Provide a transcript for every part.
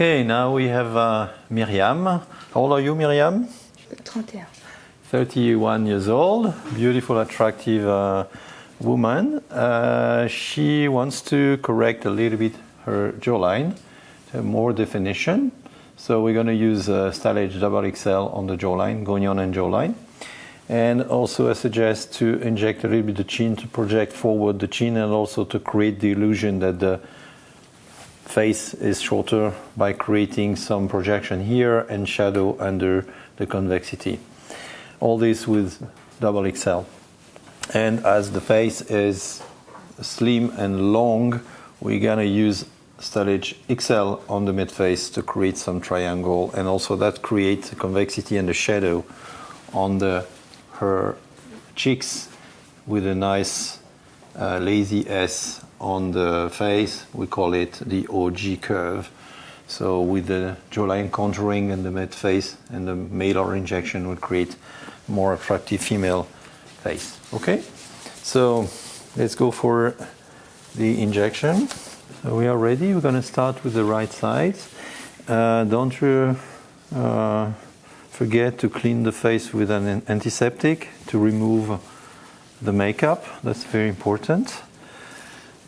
Okay, now we have Myriam. How old are you, Myriam? 31. 31 years old, beautiful, attractive woman. She wants to correct a little bit her jawline, to have more definition. So we're going to use Stylage XXL on the jawline, gonion and jawline. And also I suggest to inject a little bit the chin to project forward the chin and also to create the illusion that the face is shorter by creating some projection here and shadow under the convexity. All this with XXL. And as the face is slim and long, we're going to use Stylage XL on the mid face to create some triangle, and also that creates the convexity and the shadow on her cheeks with a nice lazy S on the face. We call it the OG curve. So with the jawline contouring and the mid face and the malar injection would create more attractive female face. Okay, so let's go for the injection. So we are ready. We're going to start with the right side. Don't forget to clean the face with an antiseptic to remove the makeup. That's very important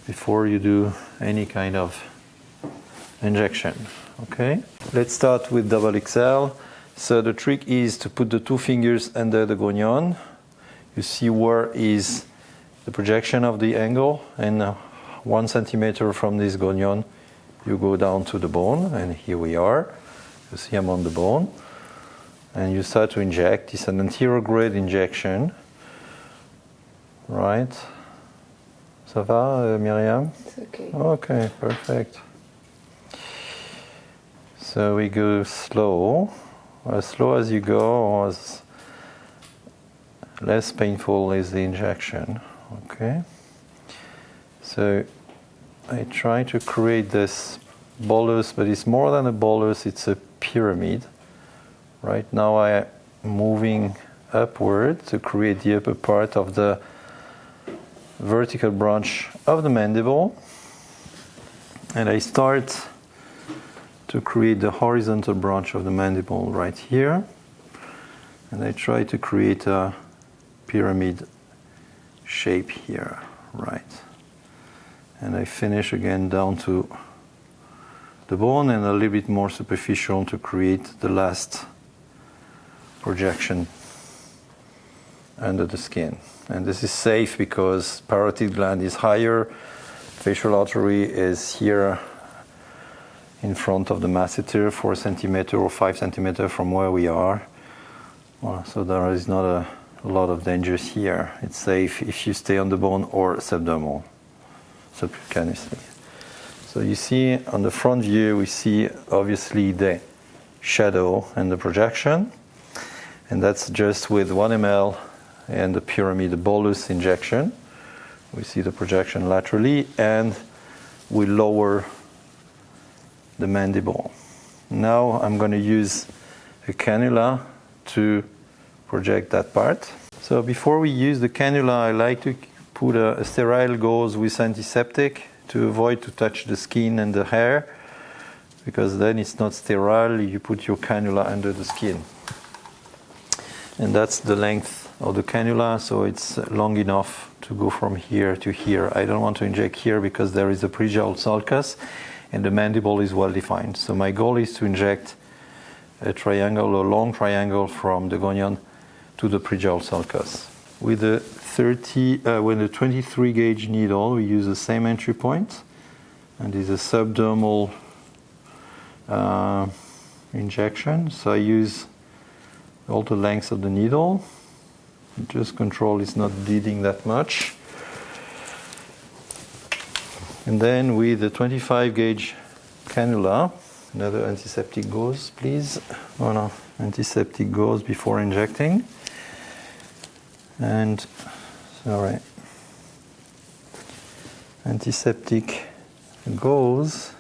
before you do any kind of injection. Okay, let's start with XXL. So the trick is to put the two fingers under the gonion. You see where is the projection of the angle, and 1 centimeter from this gonion you go down to the bone, and here we are. You see I'm on the bone, and you start to inject. It's an anterior grade injection, right? Ça va, Myriam? It's okay. Okay, perfect. So we go slow. As slow as you go, as less painful is the injection. Okay. So I try to create this bolus, but it's more than a bolus, it's a pyramid. Right now I am moving upward to create the upper part of the vertical branch of the mandible, and I start to create the horizontal branch of the mandible right here, and I try to create a pyramid shape here, right, and I finish again down to the bone and a little bit more superficial to create the last projection under the skin. And this is safe because parotid gland is higher, facial artery is here in front of the masseter, 4 centimeter or 5 centimeter from where we are. Well, so there is not a lot of dangers here. It's safe if you stay on the bone or subdermal, subcutaneously. So you see on the front view, we see obviously the shadow and the projection, and that's just with 1 ml and the pyramid, the bolus injection. We see the projection laterally, and we lower the mandible. Now I'm going to use a cannula to project that part. So before we use the cannula, I like to put a sterile gauze with antiseptic to avoid to touch the skin and the hair, because then it's not sterile. You put your cannula under the skin, and that's the length of the cannula, so it's long enough to go from here to here. I don't want to inject here because there is a prejowl sulcus and the mandible is well defined. So my goal is to inject a triangle, a long triangle from the gonion to the prejowl sulcus. With the 23 gauge needle, we use the same entry point, and it's a subdermal injection. So I use all the lengths of the needle. Just control it's not bleeding that much. And then with the 25 gauge cannula, another antiseptic gauze, please. Oh no, antiseptic gauze before injecting. And, sorry, antiseptic gauze.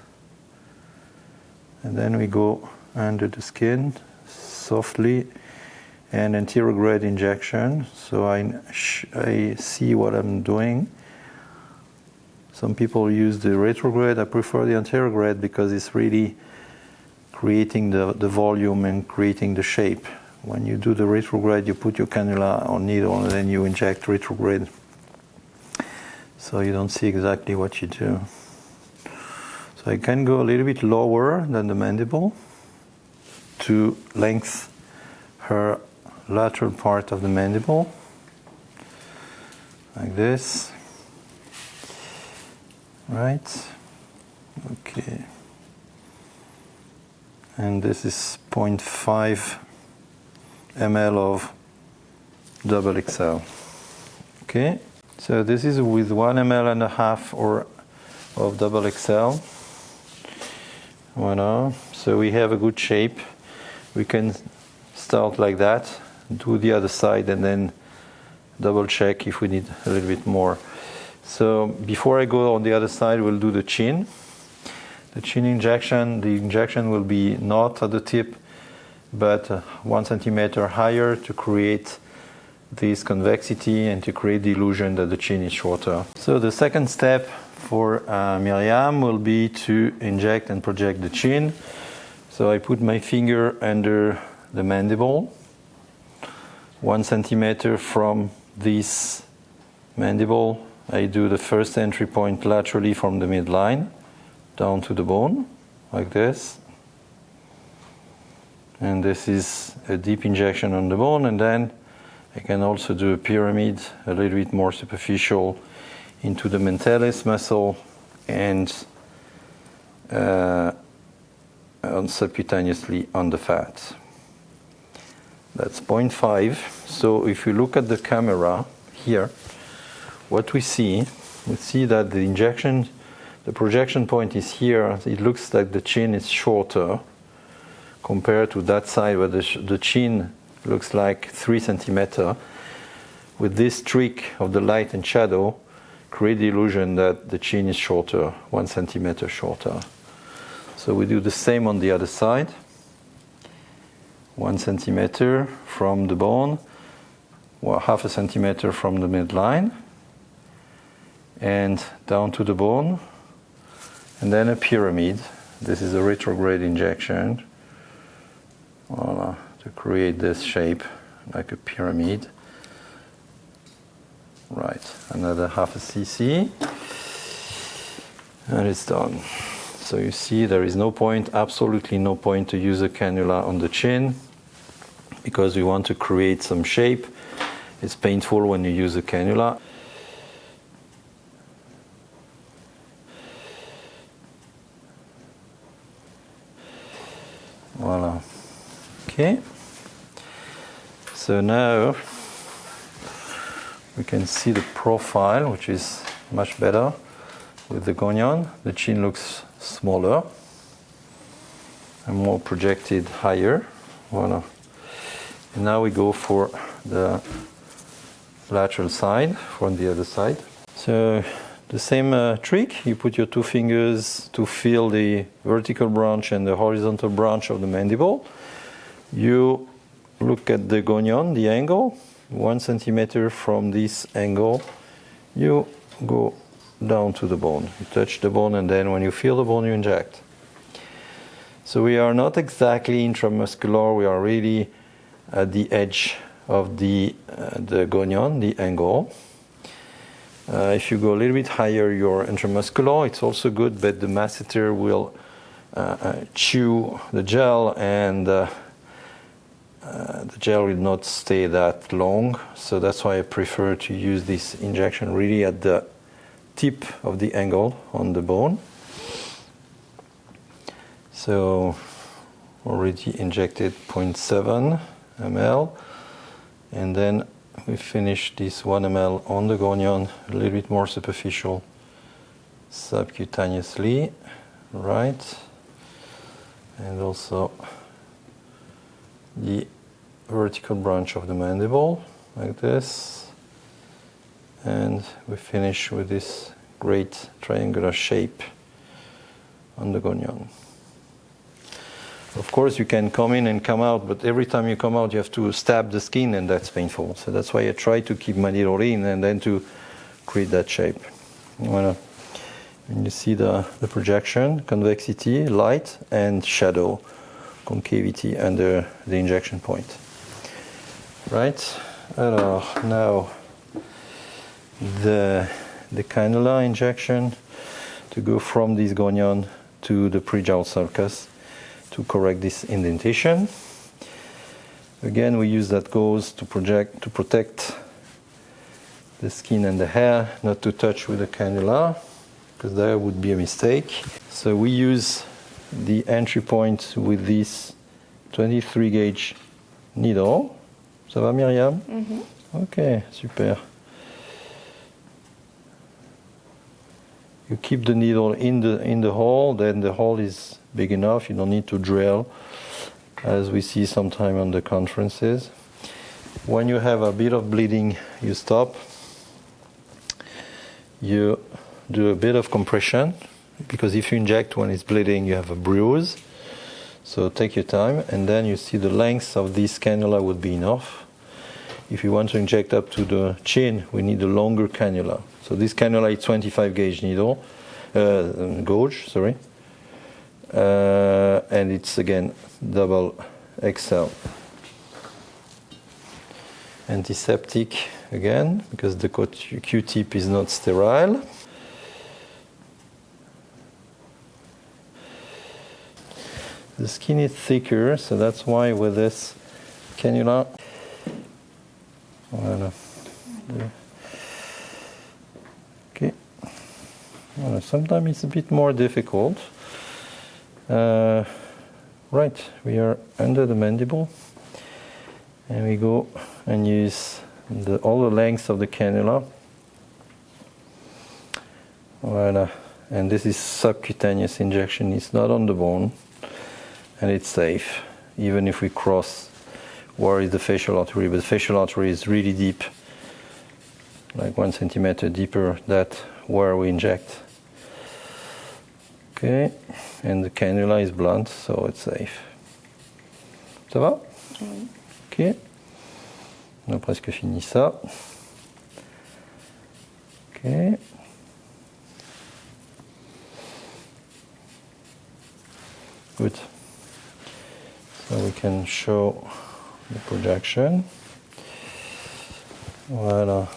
And then we go under the skin softly, and anterior grade injection, so I see what I'm doing. Some people use the retrograde. I prefer the anterior grade because it's really creating the volume and creating the shape. When you do the retrograde, you put your cannula on needle and then you inject retrograde. So you don't see exactly what you do. So I can go a little bit lower than the mandible to lengthen her lateral part of the mandible, like this. Right? Okay. And this is 0.5 ml of double XL. Okay, so this is with 1 ml and a half or of double XL. Voilà. So we have a good shape. We can start like that, do the other side, and then double check if we need a little bit more. So before I go on the other side, we'll do the chin. The chin injection, the injection will be not at the tip, but 1 centimeter higher to create this convexity and to create the illusion that the chin is shorter. So the second step for Miriam will be to inject and project the chin. So I put my finger under the mandible, 1 centimeter from this mandible. I do the first entry point laterally from the midline down to the bone, like this. And this is a deep injection on the bone, and then I can also do a pyramid, a little bit more superficial, into the mentalis muscle and subcutaneously on the fat. That's 0.5. So if you look at the camera here, what we see that the injection, the projection point is here. It looks like the chin is shorter compared to that side where the chin looks like 3 centimeters. With this trick of the light and shadow, create the illusion that the chin is shorter, 1 centimeter shorter. So we do the same on the other side. 1 centimeter from the bone, or 0.5 centimeter from the midline, and down to the bone, and then a pyramid. This is a retrograde injection. Voila, to create this shape like a pyramid. Right, another 0.5 cc, and it's done. So you see there is no point, absolutely no point to use a cannula on the chin because we want to create some shape. It's painful when you use a cannula. Voila. Okay. So now we can see the profile, which is much better with the gonion. The chin looks smaller and more projected higher. Voilà. And now we go for the lateral side, from the other side. So the same trick, you put your 2 fingers to feel the vertical branch and the horizontal branch of the mandible. You look at the gonion, the angle, 1 centimeter from this angle. You go down to the bone. You touch the bone, and then when you feel the bone, you inject. So we are not exactly intramuscular, we are really at the edge of the gonion, the angle. If you go a little bit higher, you're intramuscular. It's also good, but the masseter will chew the gel, and the gel will not stay that long. So that's why I prefer to use this injection really at the tip of the angle on the bone. So already injected 0.7 ml, and then we finish this 1 ml on the gonion, a little bit more superficial, subcutaneously, right? And also the vertical branch of the mandible, like this. And we finish with this great triangular shape on the gonion. Of course, you can come in and come out, but every time you come out, you have to stab the skin, and that's painful. So that's why I try to keep my needle in and then to create that shape. When you see the projection, convexity, light, and shadow concavity under the injection point. Right? Alors, now the cannula injection to go from this gonion to the pre-jowled sulcus to correct this indentation. Again, we use that gauze to protect the skin and the hair, not to touch with the cannula, because there would be a mistake. So we use the entry point with this 23 gauge needle. Ça va, Myriam? Mm-hmm. Ok, super. You keep the needle in the hole, then the hole is big enough, you don't need to drill, as we see sometimes on the conferences. When you have a bit of bleeding, you stop. You do a bit of compression, because if you inject when it's bleeding, you have a bruise. So take your time, and then you see the length of this cannula would be enough. If you want to inject up to the chin, we need a longer cannula. So this cannula is 25 gauge needle, gauge, sorry. And it's again double XL. Antiseptic again, because the Q-tip is not sterile. The skin is thicker, so that's why with this cannula, voilà. Okay. Well, sometimes it's a bit more difficult. Right, we are under the mandible, and we go and use all the lengths of the cannula. Voilà. And this is subcutaneous injection, it's not on the bone, and it's safe, even if we cross where is the facial artery, but the facial artery is really deep, like 1 centimeter deeper than where we inject. Okay, and the cannula is blunt, so it's safe. Ça va? Oui. Ok, on a presque fini ça. Ok. Good. So we can show the projection. Voilà,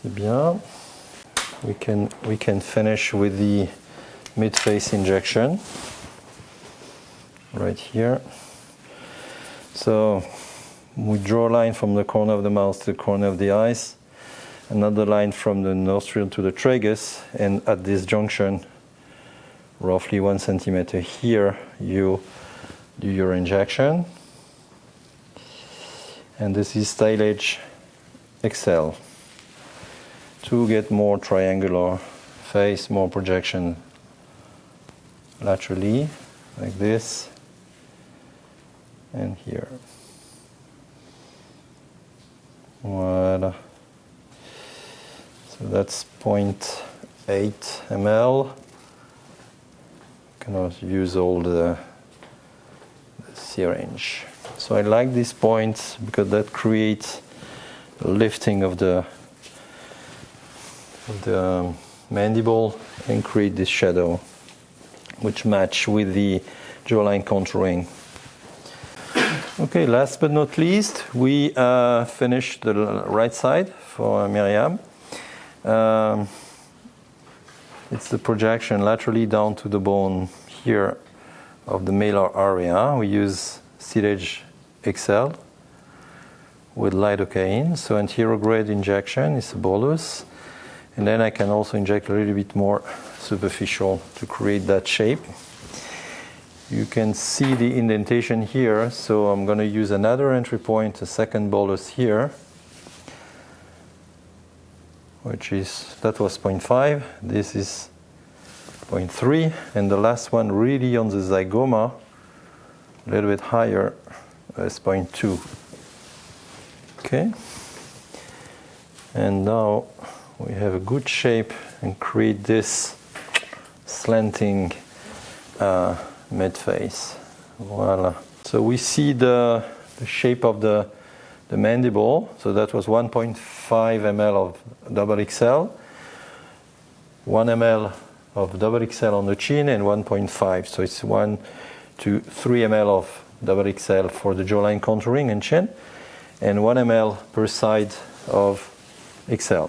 c'est bien. We can finish with the mid-face injection right here. So we draw a line from the corner of the mouth to the corner of the eyes, another line from the nostril to the tragus, and at this junction, roughly 1 centimeter here, you do your injection. And this is stylage XL to get more triangular face, more projection laterally, like this, and here. Voilà. So that's 0.8 ml. You can also use all the syringe. So I like these points because that creates a lifting of the mandible and create this shadow, which match with the jawline contouring. Okay, last but not least, we finished the right side for Myriam. It's the projection laterally down to the bone here of the malar area. We use Silage XL with lidocaine. So anterior grade injection is a bolus. And then I can also inject a little bit more superficial to create that shape. You can see the indentation here, so I'm going to use another entry point, a second bolus here, that was 0.5, this is 0.3, and the last one really on the zygoma, a little bit higher, is 0.2. Okay, and now we have a good shape and create this slanting mid-face. Voila. So we see the shape of the mandible. So that was 1.5 ml of double XL, 1 ml of double XL on the chin, and 1.5. So it's 1 to 3 ml of double XL for the jawline contouring and chin, and 1 ml per side of XL.